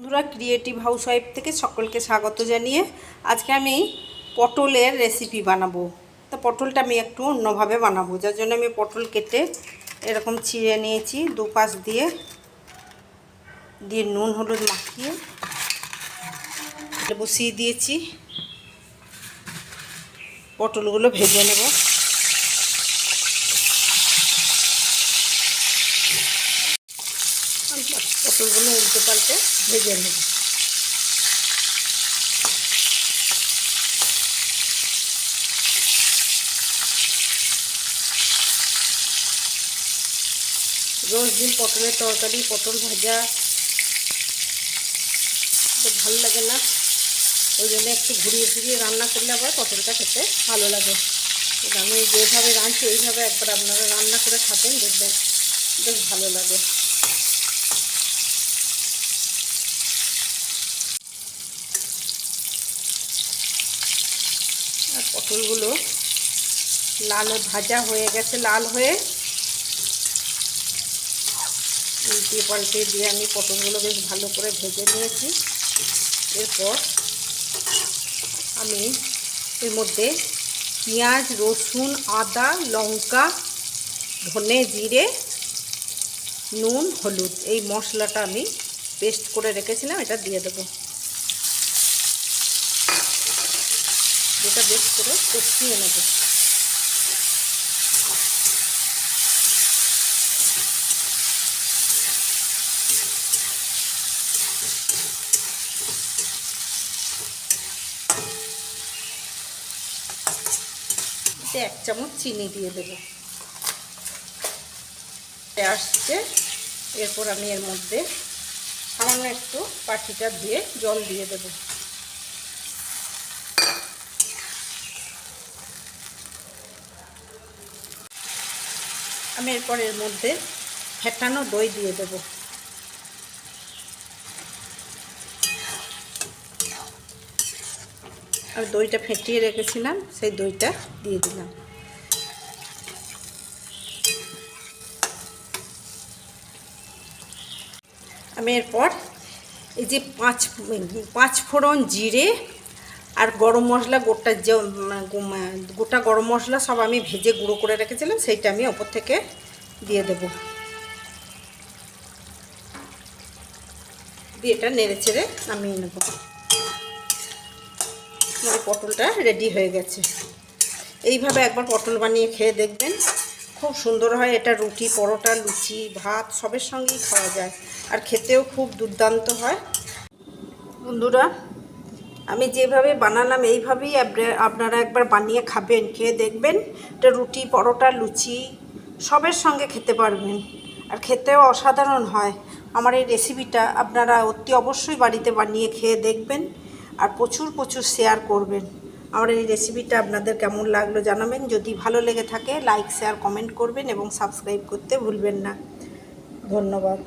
বন্ধুরা, creative housewife থেকে সকলকে স্বাগত জানিয়ে আজকে আমি পটলের রেসিপি বানাবো। তো পটলটা আমি একটু অন্যভাবে বানাবো, যার জন্য আমি পটল কেটে এরকম ছিঁড়ে নিয়েছি, দুপাশ দিয়ে নুন হলুদ মাখিয়ে বসিয়ে দিয়েছি। পটলগুলো ভেজে নেব। পটলগুলো উল্টে পাল্টে ভেজে নেব। রোজ দিন পটলের তরকারি, পটল ভাজা তো ভালো লাগে না, ওই জন্য একটু ঘুরিয়ে ফিরিয়ে রান্না করলে আবার পটলটা খেতে ভালো লাগে। আমি যেভাবে রাঁধছি এইভাবে একবার আপনারা রান্না করে খাবেন, দেখবেন বেশ ভালো লাগে। আর পটলগুলো লাল ভাজা হয়ে গেছে, লাল হয়ে উল্টে পাল্টে দিয়ে আমি পটলগুলো বেশ ভালো করে ভেজে নিয়েছি। এরপর আমি এর মধ্যে পেঁয়াজ, রসুন, আদা, লঙ্কা, ধনে, জিরে, নুন, হলুদ এই মশলাটা আমি পেস্ট করে রেখেছিলাম, এটা দিয়ে দেবো। এটা বেশ করে কষিয়ে নেব। এক চামচ চিনি দিয়ে দেবো। আসছে, এরপর আমি এর মধ্যে সামান্য একটু পাটিটা দিয়ে জল দিয়ে দেবো। আমি এরপর এর মধ্যে ফেটানো দই দিয়ে দেবো। আর দইটা ফেটিয়ে রেখেছিলাম, সেই দইটা দিয়ে দিলাম। আমি এরপর এই যে পাঁচ ফোড়ন, জিরে আর গরম মশলা, গোটা গরম মশলা সব আমি ভেজে গুঁড়ো করে রেখেছিলাম, সেইটা আমি ওপর থেকে দিয়ে দেব। দিয়ে এটা নেড়ে চেড়ে নামিয়ে নেব। আমার পটলটা রেডি হয়ে গেছে। এইভাবে একবার পটল বানিয়ে খেয়ে দেখবেন, খুব সুন্দর হয়। এটা রুটি, পরোটা, লুচি, ভাত সবের সঙ্গেই খাওয়া যায়, আর খেতেও খুব দুর্দান্ত হয়। বন্ধুরা, আমি যেভাবে বানালাম এইভাবেই আপনারা একবার বানিয়ে খাবেন, খেয়ে দেখবেন এটা রুটি, পরোটা, লুচি সবের সঙ্গে খেতে পারবেন, আর খেতেও অসাধারণ হয়। আমার এই রেসিপিটা আপনারা অতি অবশ্যই বাড়িতে বানিয়ে খেয়ে দেখবেন, আর প্রচুর প্রচুর শেয়ার করবেন। আমার এই রেসিপিটা আপনাদের কেমন লাগলো জানাবেন। যদি ভালো লেগে থাকে লাইক, শেয়ার, কমেন্ট করবেন এবং সাবস্ক্রাইব করতে ভুলবেন না। ধন্যবাদ।